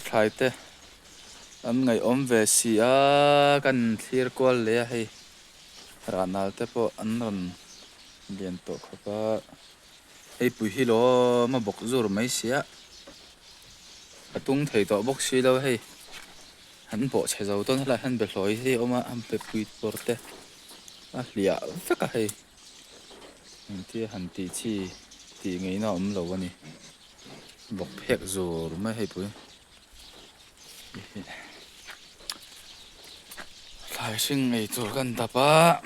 thay thế anh ngày ôm về xì á cần thiệt quan lẽ hay ra nào thế po anh còn liên tục có hay bùi hi lo mà bọc rồi mấy xí á tung thấy tao bọc xí đâu hay hắn bộ chạy dầu tôi là hắn bị lỗi thì ông anh bị bùi bọt thế à lìa tất cả hay thì hắn tí chi tí ngày nào ông lâu nè bọc phèn rồi mà hay bùi lại sinh ngày tuổi gần tập á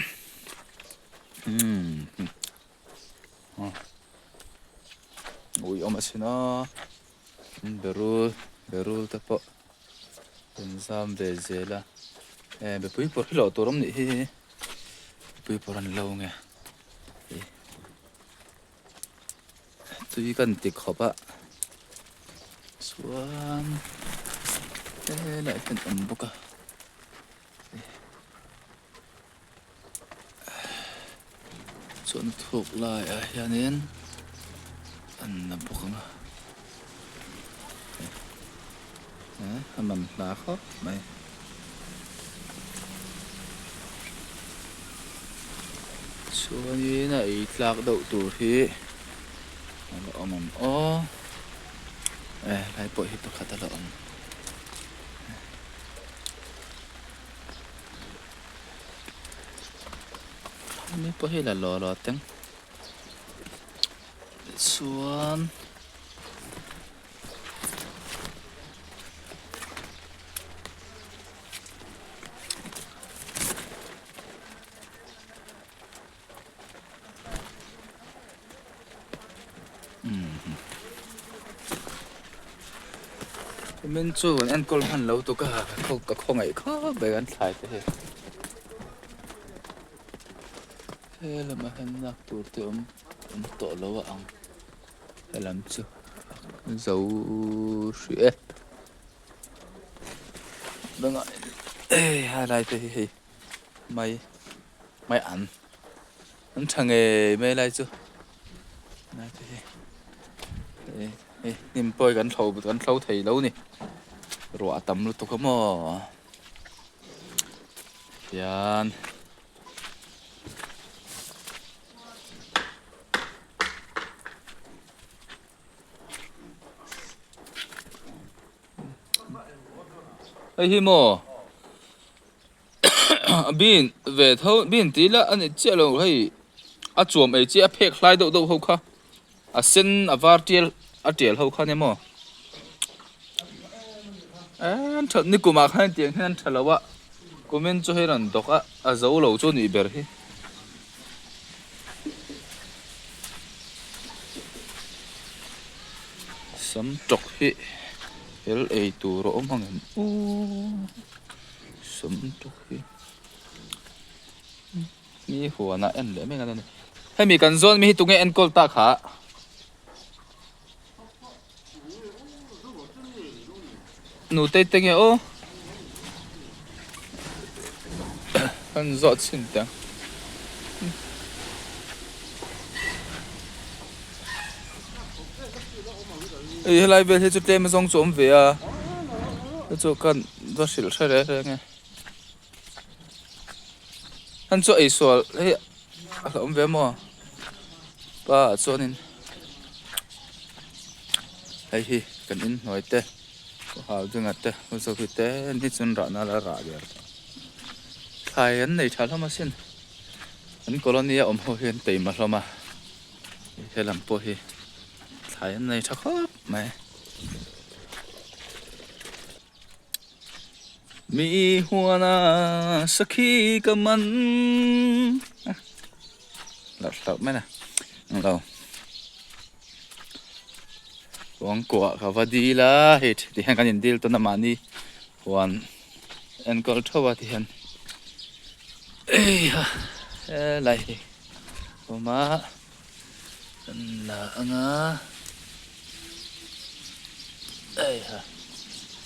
ui ông xin nó beru tập bên sam về dễ là bị bùi bọt lâu tôi lắm nè bùi bọt ăn lâu nghe tôi cần tiệc họp á xuống thế lại cần ẩm bốc à chọn thuộc lại à hiện nên ăn nằm bốc không à mình lá khó mày xuống như này lạc đậu tủ thì nó ẩm ó lại bội hết tất cả tất lợn mấy bội hết là lò tiếng xuống mình chú anh còn hẳn lâu tôi cả không ngày khó về ăn phải thế thế là mà hắn nạp tụt thì ông tổ lâu ăn hay làm chưa dấu sữa vâng ạ hai lại thì mày mày ăn anh chẳng nghề mày lại chưa này thì niềm bơi gắn thâu thầy lâu nè rửa tắm luôn tôi có mò yan ấy hi mò bin về thâu bin tí là anh ấy chia lâu hay à chuột ấy chia phèk lại đâu đâu hậu kha à xin à var tiel hậu kha nè mò anh thật ní cú mà khai tiếng anh thật là vợ cú mình cho hay là đọc à dấu lâu cho nị bể hi sắm trọc hi hel ấy tu rồi mà ngầm sắm trọc hi mi hùa na anh lẽ mấy cái này hay mi cần zone mi tung nghe anh call ta khá nụ tây tây nghe ô anh dọn xin tiếng ấy lại về thì chút đêm mà xong trốn về à chỗ cần do xỉu sai đấy nghe anh chỗ ấy xóa ấy không về mà ba chỗ nên ấy hi cần in nói thế hào dương ngặt thế bây giờ cái thế nít chân rã na là rã vậy thầy anh này chả lắm mà xin anh colony ôm hồ hiền tây mà lắm mà thế làm po hi thầy anh này chả khó mày mi hoa na sakhi kaman lợt mấy nè đâu uống quả khá là đi là hết thì hàng cái nhìn đi tôi nằm ăn đi hoàn anh có thâu thì hắn lại mà là ngã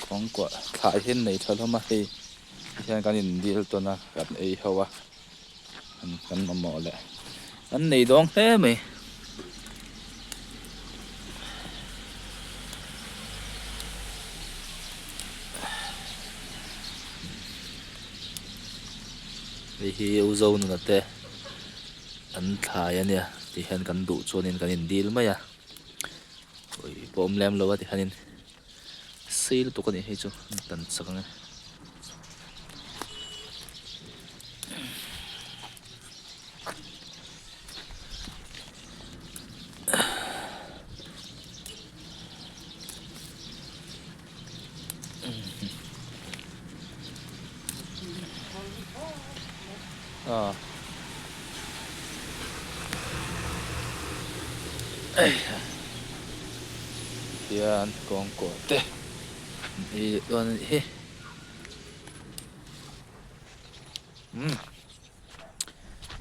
uống quả thải hiện này thôi mà thì hàng cái nhìn đi tôi nằm gặp ấy hậu anh mà mò lại anh này đón thế mày hi uzo nu na te an thlai ania ti hian kan duh chuanin kan in dil mai a oi pawm lem lo a ti hianin sil tu kan hi chu tan chakang hian kawng ko te i don hi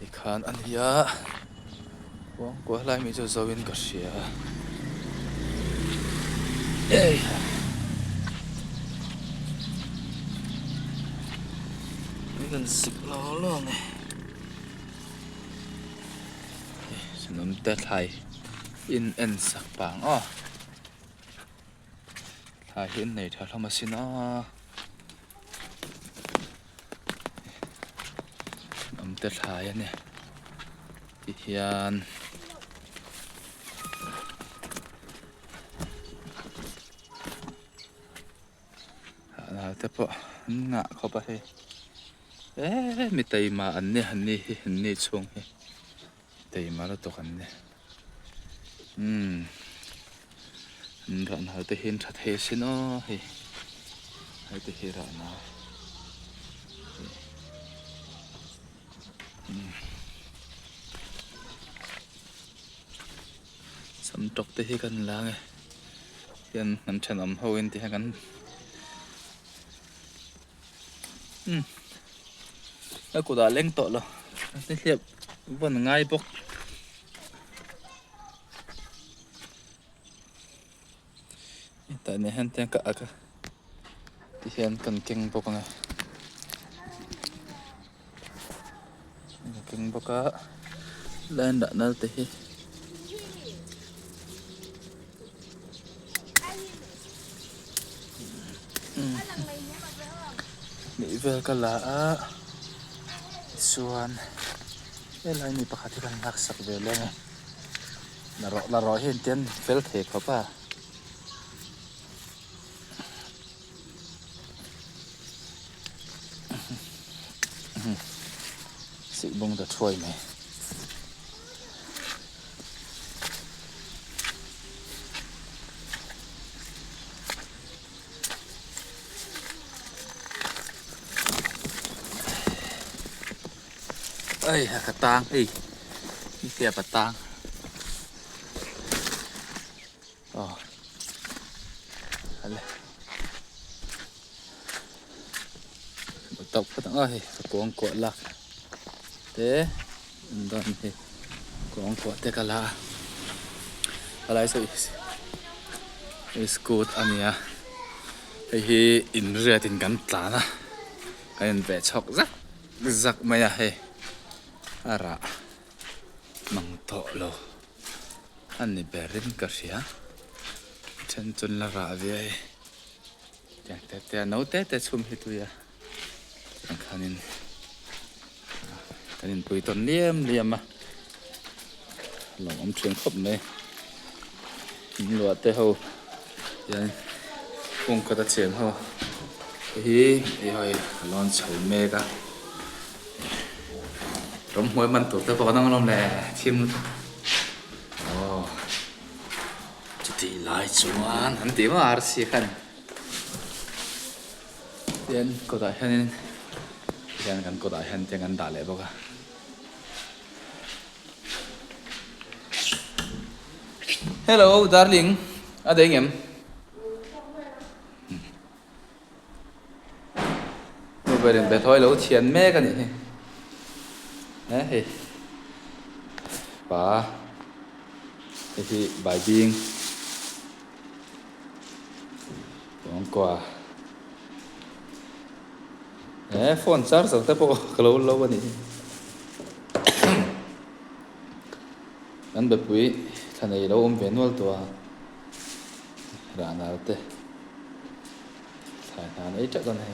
i khan an hia kawng ko lai mi chu zoin ka hria ei mi kan sik lo lo ne sanam te thai in en sak pang thai hin nei tha hlama sina am te thai ania ti hian na te po nga kho pa he mi tai ma an ni chung he tai ma lo to kan ne ran hal te hin that he sino he hai te hi ra na sam tok te hi kan la nge hian an than am ho in ti ha kan a ku da leng to lo te hliap von ngai bok ta ne han ten ka aka ti hian kan keng bok nge keng boka lan da nal te hi mi vel ka la a suan lai mi pakhat kan nak sak ve le la ro hin ten fel the khopa si bông da trôi mày ơi cả tang đi đi kẹp cả tang tộc cái tang ơi cuồng cuộn lạc thế đòn thì cuồng cuộn thế cả là lại sự scoot anh ya thì in ra tình cảm ta na cái anh vẽ chọc rắc rắc mày à hay ara mang to lo anh này bè rin cả xía chân chân là ra về te te nấu te chum hi tu ya kanin pui ton liam mà lòng ông truyền khóc này lúa te hậu yan kung cái ta chém hậu hi hồi lon chảy mê cả trong mỗi mình tụt tới vào nó là chim chút thì lại chuan anh tìm mà arsi khăn yan có đại hen yan kan có đại hen tiếng anh đã lẽ bao cả hello darling ở đây em bây giờ bé thôi lâu tiền mẹ cái này đấy bà thì bài biên còn quà phone charge rồi tới bộ lâu lâu vậy anh bật quý thằng này lâu ôm về nuôi tua ra nào thế thằng ấy chắc con này